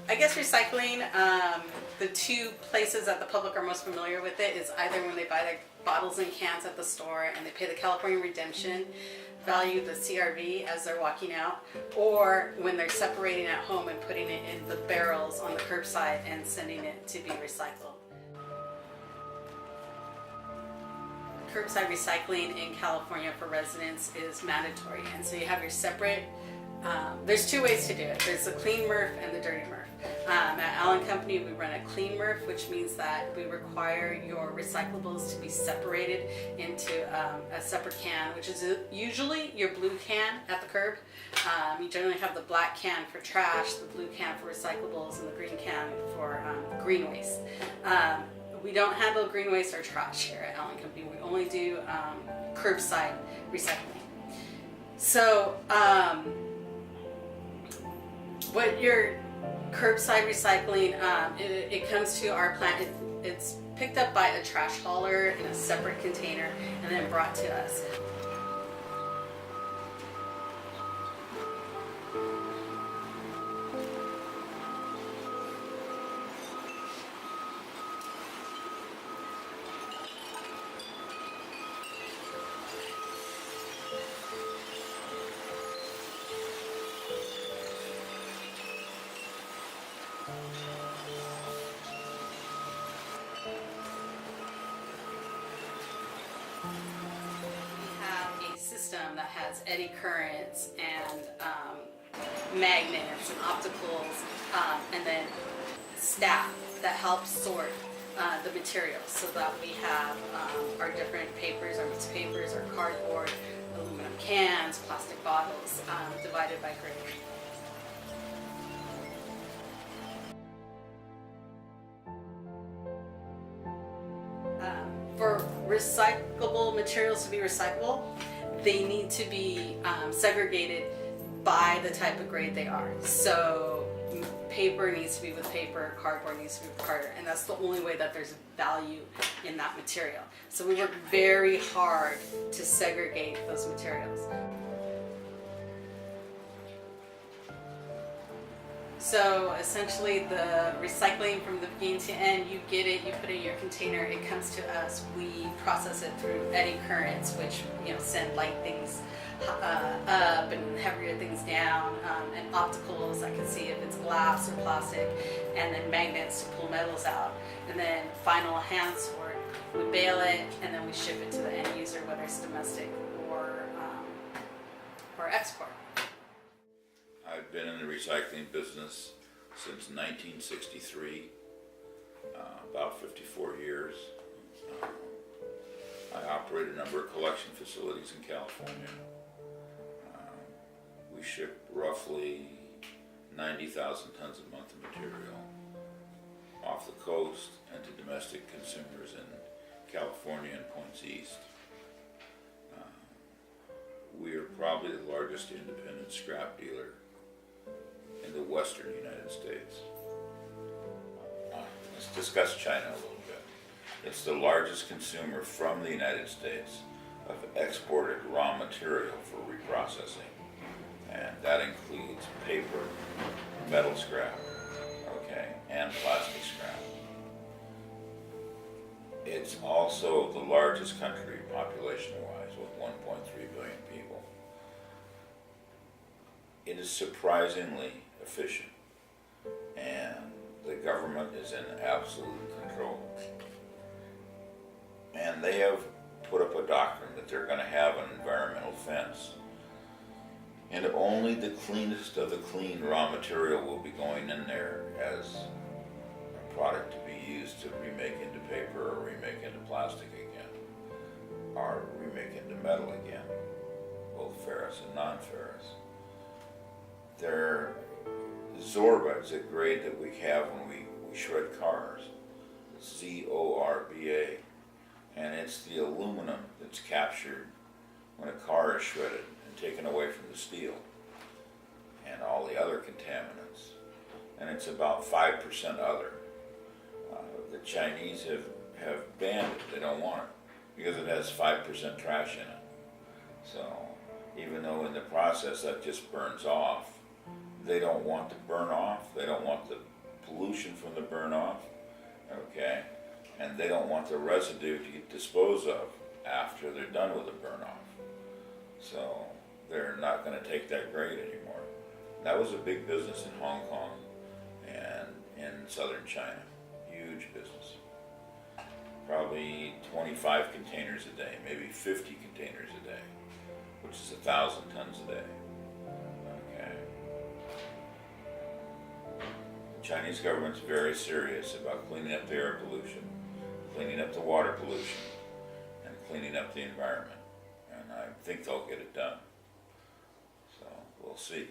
I guess recycling, the two places that the public are most familiar with it is either when they buy their bottles and cans at the store and they pay the California Redemption value, the CRV, as they're walking out, or when they're separating at home and putting it in the barrels on the curbside and sending it to be recycled. Curbside recycling in California for residents is mandatory, and so you have your separate, there's two ways to do it. There's the clean MRF and the dirty MRF. At Allen Company, we run a clean MRF, which means that we require your recyclables to be separated into a separate can, which is usually your blue can at the curb. You generally have the black can for trash, the blue can for recyclables, and the green can for green waste. We don't handle green waste or trash here at Allen Company. We only do curbside recycling. So, what your curbside recycling, it comes to our plant. It's picked up by a trash hauler in a separate container and then brought to us. That has eddy currents and magnets and opticals, and then staff that helps sort the materials so that we have our different papers, our mixed papers, our cardboard, aluminum cans, plastic bottles, divided by grade. For recyclable materials to be recyclable, they need to be segregated by the type of grade they are. So paper needs to be with paper, cardboard needs to be with cardboard, and that's the only way that there's value in that material. So we work very hard to segregate those materials. So essentially the recycling from the beginning to end, you get it, you put it in your container, it comes to us, we process it through eddy currents, which send light things up and heavier things down, and opticals that can see if it's glass or plastic, and then magnets to pull metals out, and then final hand sort, we bale it and then we ship it to the end user, whether it's domestic or export. I've been in the recycling business since 1963, about 54 years. I operate a number of collection facilities in California. We ship roughly 90,000 tons a month of material off the coast and to domestic consumers in California and points east. We are probably the largest independent scrap dealer in the western United States. Let's discuss China a little bit. It's the largest consumer from the United States of exported raw material for reprocessing, and that includes paper, metal scrap, and plastic scrap. It's also the largest country population-wise with 1.3 billion people. It is surprisingly efficient, and the government is in absolute control. And they have put up a doctrine that they're going to have an environmental fence, and only the cleanest of the clean raw material will be going in there as a product to be used to remake into paper or remake into plastic again, or remake into metal again, both ferrous and non-ferrous. They're Zorba is a grade that we have when we shred cars, Z-O-R-B-A, and it's the aluminum that's captured when a car is shredded and taken away from the steel and all the other contaminants, and it's about 5% other. The Chinese have banned it. They don't want it because it has 5% trash in it. So even though in the process that just burns off, they don't want to burn off. They don't want the pollution from the burn off, okay? And they don't want the residue to get disposed of after they're done with the burn off. So they're not gonna take that grade anymore. That was a big business in Hong Kong and in southern China, huge business. Probably 25 containers a day, maybe 50 containers a day, which is 1,000 tons a day. Okay. The Chinese government's very serious about cleaning up the air pollution, cleaning up the water pollution, and cleaning up the environment. And I think they'll get it done. So we'll see.